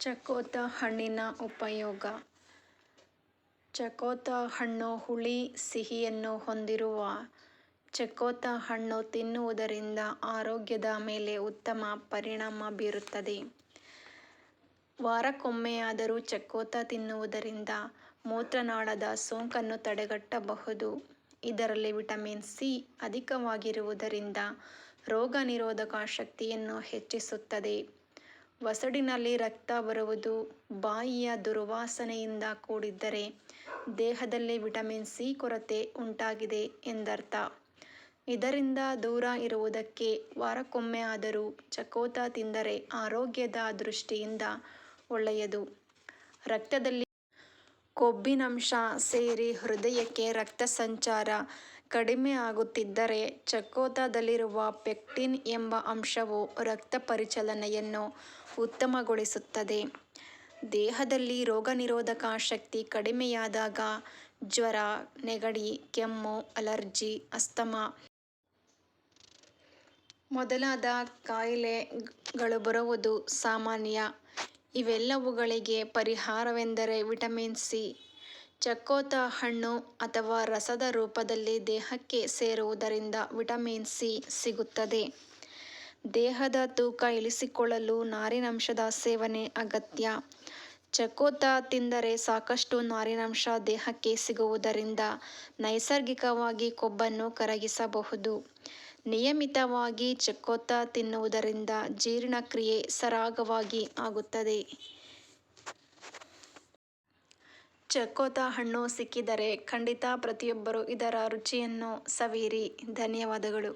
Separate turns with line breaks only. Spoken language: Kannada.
ಚಕೋತ ಹಣ್ಣಿನ ಉಪಯೋಗ. ಚಕೋತ ಹಣ್ಣು ಹುಳಿ ಸಿಹಿಯನ್ನು ಹೊಂದಿರುವ ಚಕೋತ ಹಣ್ಣು ತಿನ್ನುವುದರಿಂದ ಆರೋಗ್ಯದ ಮೇಲೆ ಉತ್ತಮ ಪರಿಣಾಮ ಬೀರುತ್ತದೆ. ವಾರಕ್ಕೊಮ್ಮೆಯಾದರೂ ಚಕೋತ ತಿನ್ನುವುದರಿಂದ ಮೂತ್ರನಾಳದ ಸೋಂಕನ್ನು ತಡೆಗಟ್ಟಬಹುದು. ಇದರಲ್ಲಿ ವಿಟಮಿನ್ ಸಿ ಅಧಿಕವಾಗಿರುವುದರಿಂದ ರೋಗ ನಿರೋಧಕ ಶಕ್ತಿಯನ್ನು ಹೆಚ್ಚಿಸುತ್ತದೆ. ವಸಡಿನಲ್ಲಿ ರಕ್ತ ಬರುವುದು ಬಾಯಿಯ ದುರ್ವಾಸನೆಯಿಂದ ಕೂಡಿದ್ದರೆ ದೇಹದಲ್ಲಿ ವಿಟಮಿನ್ ಸಿ ಕೊರತೆ ಉಂಟಾಗಿದೆ ಎಂದರ್ಥ. ಇದರಿಂದ ದೂರ ಇರುವುದಕ್ಕೆ ವಾರಕ್ಕೊಮ್ಮೆಯಾದರೂ ಚಕೋತ ತಿಂದರೆ ಆರೋಗ್ಯದ ದೃಷ್ಟಿಯಿಂದ ಒಳ್ಳೆಯದು. ರಕ್ತದಲ್ಲಿ ಕೊಬ್ಬಿನಂಶ ಸೇರಿ ಹೃದಯಕ್ಕೆ ರಕ್ತ ಸಂಚಾರ ಕಡಿಮೆ ಆಗುತ್ತಿದ್ದರೆ ಚಕೋತದಲ್ಲಿರುವ ಪೆಕ್ಟಿನ್ ಎಂಬ ಅಂಶವು ರಕ್ತ ಪರಿಚಲನೆಯನ್ನು ಉತ್ತಮಗೊಳಿಸುತ್ತದೆ. ದೇಹದಲ್ಲಿ ರೋಗನಿರೋಧಕ ಶಕ್ತಿ ಕಡಿಮೆಯಾದಾಗ ಜ್ವರ, ನೆಗಡಿ, ಕೆಮ್ಮು, ಅಲರ್ಜಿ, ಅಸ್ತಮಾ ಮೊದಲಾದ ಕಾಯಿಲೆಗಳು ಬರುವುದು ಸಾಮಾನ್ಯ. ಇವೆಲ್ಲವುಗಳಿಗೆ ಪರಿಹಾರವೆಂದರೆ ವಿಟಮಿನ್ ಸಿ. ಚಕೋತ ಹಣ್ಣು ಅಥವಾ ರಸದ ರೂಪದಲ್ಲಿ ದೇಹಕ್ಕೆ ಸೇರುವುದರಿಂದ ವಿಟಮಿನ್ ಸಿ ಸಿಗುತ್ತದೆ. ದೇಹದ ತೂಕ ಇಳಿಸಿಕೊಳ್ಳಲು ನಾರಿನಂಶದ ಸೇವನೆ ಅಗತ್ಯ. ಚಕೋತ ತಿಂದರೆ ಸಾಕಷ್ಟು ನಾರಿನಂಶ ದೇಹಕ್ಕೆ ಸಿಗುವುದರಿಂದ ನೈಸರ್ಗಿಕವಾಗಿ ಕೊಬ್ಬನ್ನು ಕರಗಿಸಬಹುದು. ನಿಯಮಿತವಾಗಿ ಚಕೋತ ತಿನ್ನುವುದರಿಂದ ಜೀರ್ಣಕ್ರಿಯೆ ಸರಾಗವಾಗಿ ಆಗುತ್ತದೆ. ಚಕೋತ ಹಣ್ಣು ಸಿಕ್ಕಿದರೆ ಖಂಡಿತ ಪ್ರತಿಯೊಬ್ಬರೂ ಇದರ ರುಚಿಯನ್ನು ಸವಿಯಿರಿ. ಧನ್ಯವಾದಗಳು.